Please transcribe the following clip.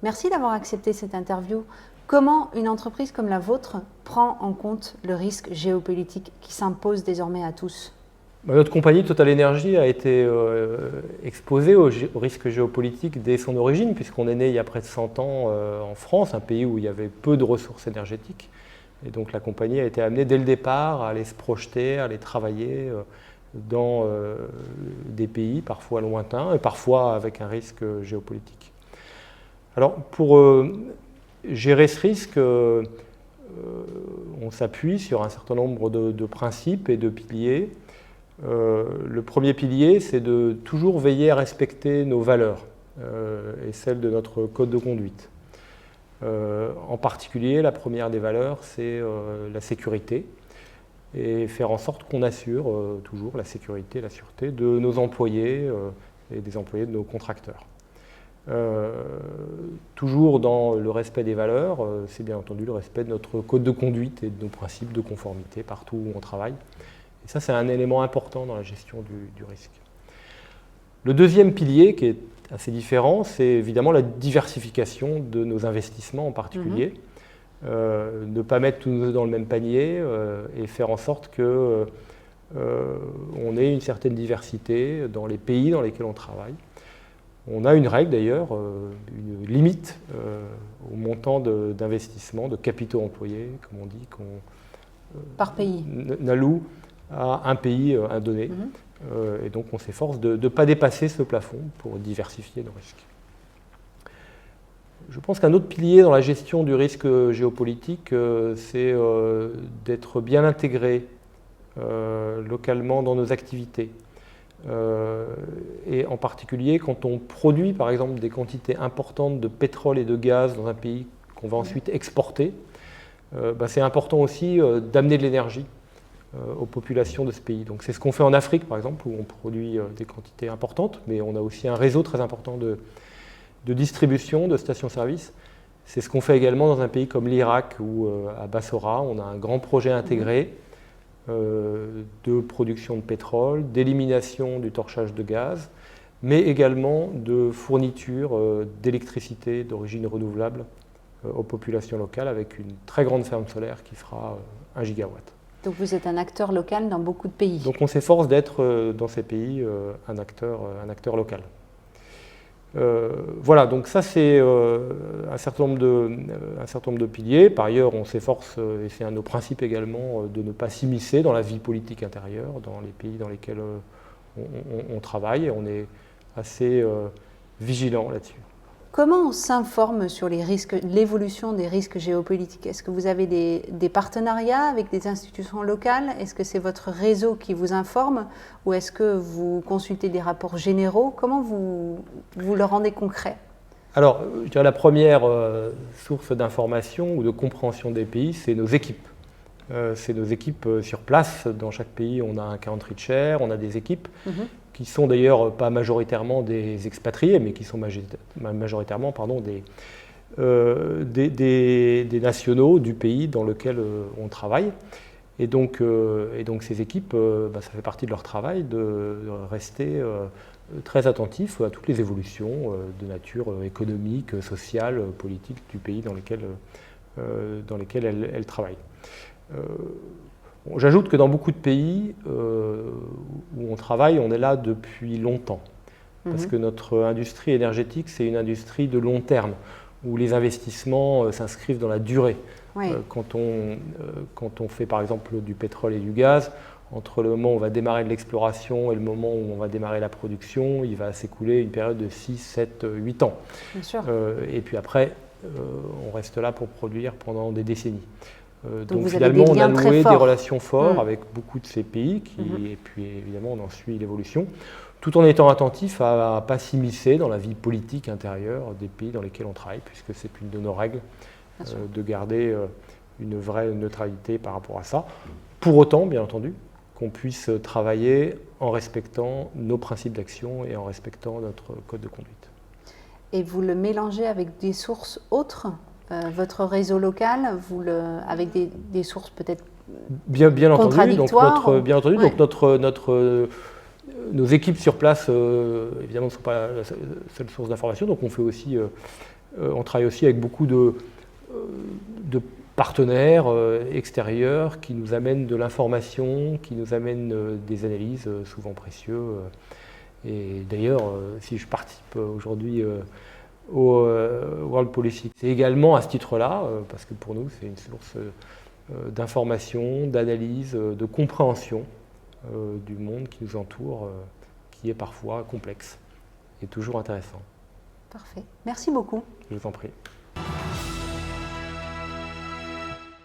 Merci d'avoir accepté cette interview. Comment une entreprise comme la vôtre prend en compte le risque géopolitique qui s'impose désormais à tous ? Notre compagnie Total Energy a été exposée au risque géopolitique dès son origine, puisqu'on est né il y a près de 100 ans en France, un pays où il y avait peu de ressources énergétiques. Et donc la compagnie a été amenée dès le départ à aller se projeter, à aller travailler dans des pays parfois lointains et parfois avec un risque géopolitique. Alors pour gérer ce risque, on s'appuie sur un certain nombre de principes et de piliers. Le premier pilier, c'est de toujours veiller à respecter nos valeurs et celles de notre code de conduite. En particulier, la première des valeurs, c'est la sécurité et faire en sorte qu'on assure toujours la sécurité et la sûreté de nos employés et des employés de nos contracteurs. Toujours dans le respect des valeurs, c'est bien entendu le respect de notre code de conduite et de nos principes de conformité partout où on travaille. Et ça, c'est un élément important dans la gestion du risque. Le deuxième pilier, qui est assez différent, c'est évidemment la diversification de nos investissements en particulier. Ne pas mettre tous nos œufs dans le même panier et faire en sorte qu'on ait une certaine diversité dans les pays dans lesquels on travaille. On a une règle d'ailleurs, une limite au montant d'investissement, de capitaux employés, comme on dit, par pays. N'alloue à un pays donné. Et donc on s'efforce de ne pas dépasser ce plafond pour diversifier nos risques. Je pense qu'un autre pilier dans la gestion du risque géopolitique, c'est d'être bien intégré localement dans nos activités. Et en particulier quand on produit par exemple des quantités importantes de pétrole et de gaz dans un pays qu'on va ensuite exporter, c'est important aussi d'amener de l'énergie aux populations de ce pays. Donc c'est ce qu'on fait en Afrique par exemple, où on produit des quantités importantes, mais on a aussi un réseau très important de distribution, de stations-service. C'est ce qu'on fait également dans un pays comme l'Irak, où à Bassora, on a un grand projet intégré de production de pétrole, d'élimination du torchage de gaz, mais également de fourniture d'électricité d'origine renouvelable aux populations locales, avec une très grande ferme solaire qui fera 1 gigawatt. Donc vous êtes un acteur local dans beaucoup de pays. Donc on s'efforce d'être dans ces pays un acteur local. Voilà, donc ça c'est un certain nombre de piliers. Par ailleurs, on s'efforce, et c'est un de nos principes également, de ne pas s'immiscer dans la vie politique intérieure, dans les pays dans lesquels on travaille, et on est assez vigilant là-dessus. Comment on s'informe sur les risques, l'évolution des risques géopolitiques ? Est-ce que vous avez des partenariats avec des institutions locales ? Est-ce que c'est votre réseau qui vous informe ? Ou est-ce que vous consultez des rapports généraux ? Comment vous le rendez concret ? Alors, je dirais la première source d'information ou de compréhension des pays, c'est nos équipes. C'est nos équipes sur place. Dans chaque pays, on a un country chair, on a des équipes qui sont d'ailleurs pas majoritairement des expatriés, mais qui sont majoritairement des nationaux du pays dans lequel on travaille. Et donc ces équipes, ça fait partie de leur travail de rester très attentifs à toutes les évolutions de nature économique, sociale, politique du pays dans lequel elles travaillent. J'ajoute que dans beaucoup de pays où on travaille, on est là depuis longtemps. Parce que notre industrie énergétique, c'est une industrie de long terme, où les investissements s'inscrivent dans la durée. Oui. Quand on fait par exemple du pétrole et du gaz, entre le moment où on va démarrer de l'exploration et le moment où on va démarrer la production, il va s'écouler une période de 6, 7, 8 ans. Bien sûr. Et puis après, on reste là pour produire pendant des décennies. Donc vous finalement, avez des liens on a très noué forts. des relations fortes avec beaucoup de ces pays, et puis évidemment, on en suit l'évolution, tout en étant attentif à ne pas s'immiscer dans la vie politique intérieure des pays dans lesquels on travaille, puisque c'est une de nos règles de garder une vraie neutralité par rapport à ça. Pour autant, bien entendu, qu'on puisse travailler en respectant nos principes d'action et en respectant notre code de conduite. Et vous le mélangez avec des sources autres, votre réseau local, avec des sources peut-être bien contradictoires. Donc nos équipes sur place, évidemment, ne sont pas la seule source d'information, donc on fait aussi on travaille aussi avec beaucoup de partenaires extérieurs qui nous amènent de l'information, qui nous amènent des analyses souvent précieuses. Et d'ailleurs, si je participe aujourd'hui au World Policy, c'est également à ce titre-là, parce que pour nous, c'est une source d'information, d'analyse, de compréhension du monde qui nous entoure, qui est parfois complexe et toujours intéressant. Parfait. Merci beaucoup. Je vous en prie.